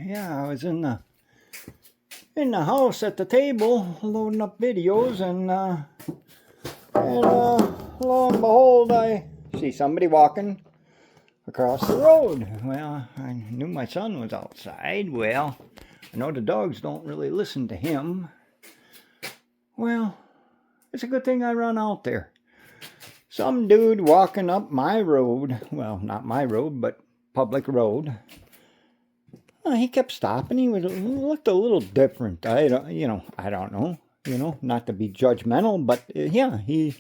Yeah, I was in the house at the table loading up videos, and lo and behold, I see somebody walking across the road. Well, I knew my son was outside. Well, I know the dogs don't really listen to him. Well, it's a good thing I run out there. Some dude walking up my road, well, not my road, but public road. He kept stopping. He looked a little different. I don't know. Not to be judgmental, but yeah, he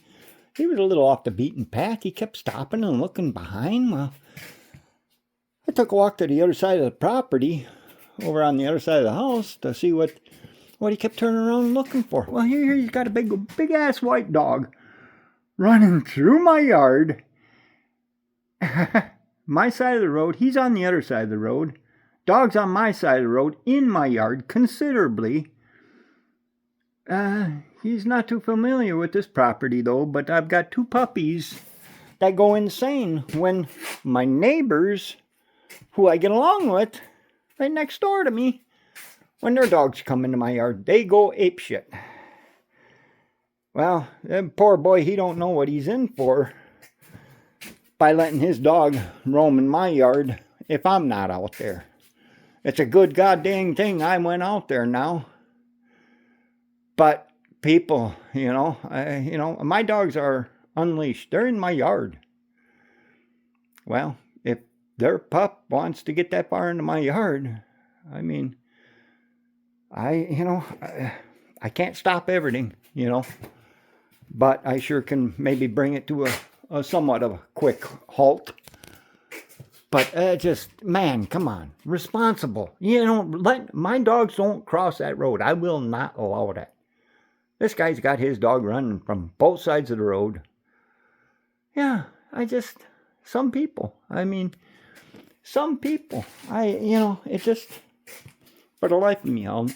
was a little off the beaten path. He kept stopping and looking behind. Well, I took a walk to the other side of the property, over on the other side of the house, to see what he kept turning around looking for. Well, here he's got a big ass white dog running through my yard. My side of the road. He's on the other side of the road. Dog's on my side of the road, in my yard, considerably. He's not too familiar with this property, though, but I've got two puppies that go insane when my neighbors, who I get along with, right next door to me, when their dogs come into my yard, they go apeshit. Well, that poor boy, he don't know what he's in for by letting his dog roam in my yard if I'm not out there. It's a good goddamn thing I went out there now. But people, my dogs are unleashed. They're in my yard. Well, if their pup wants to get that far into my yard, I mean, I can't stop everything, but I sure can maybe bring it to a somewhat of a quick halt. But man, come on, responsible. Let my dogs don't cross that road. I will not allow that. This guy's got his dog running from both sides of the road. Yeah, some people. It just, for the life of me, I'll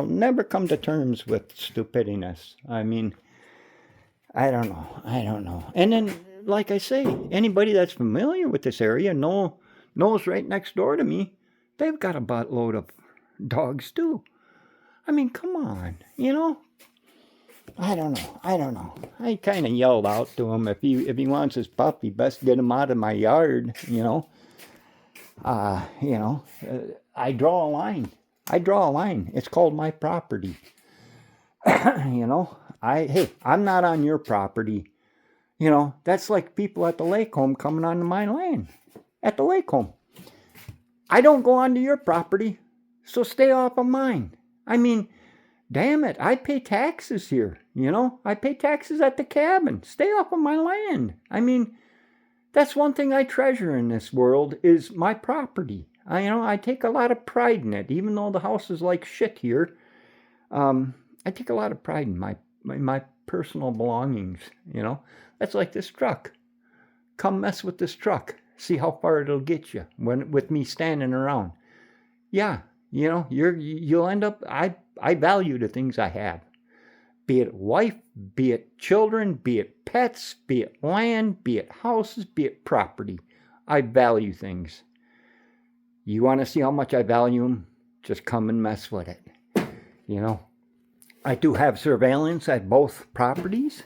never come to terms with stupidness. I don't know. And then, like I say, anybody that's familiar with this area knows right next door to me, they've got a buttload of dogs too. Come on, I don't know. I kind of yelled out to him, if he wants his pup, he best get him out of my yard, I draw a line. It's called my property. I'm not on your property. That's like people at the lake home coming onto my land. At the lake home. I don't go onto your property, so stay off of mine. Damn it, I pay taxes here, I pay taxes at the cabin. Stay off of my land. That's one thing I treasure in this world, is my property. I take a lot of pride in it, even though the house is like shit here. I take a lot of pride in my personal belongings, That's like this truck. Come mess with this truck. See how far it'll get you with me standing around. Yeah, you'll end up, I value the things I have. Be it wife, be it children, be it pets, be it land, be it houses, be it property. I value things. You want to see how much I value them? Just come and mess with it. I do have surveillance at both properties,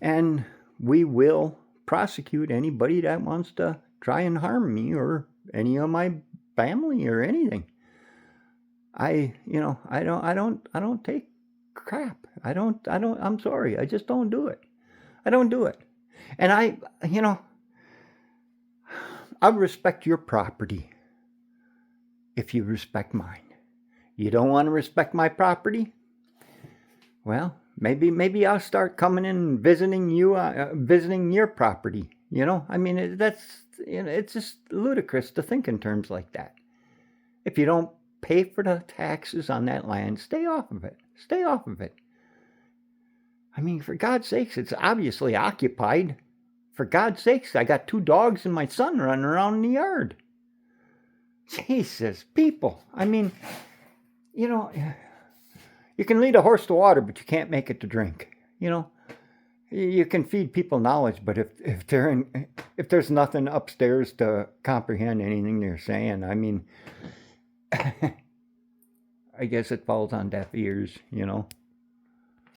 and we will prosecute anybody that wants to try and harm me or any of my family or anything. I don't take crap. I'm sorry. I just don't do it. I don't do it. And I respect your property if you respect mine. You don't want to respect my property? Well, maybe I'll start coming in and visiting you, visiting your property. It's just ludicrous to think in terms like that. If you don't pay for the taxes on that land, stay off of it. Stay off of it. For God's sakes, it's obviously occupied. For God's sakes, I got two dogs and my son running around in the yard. Jesus, people. You can lead a horse to water, but you can't make it to drink. You can feed people knowledge, but if there's nothing upstairs to comprehend anything they're saying, I guess it falls on deaf ears, you know.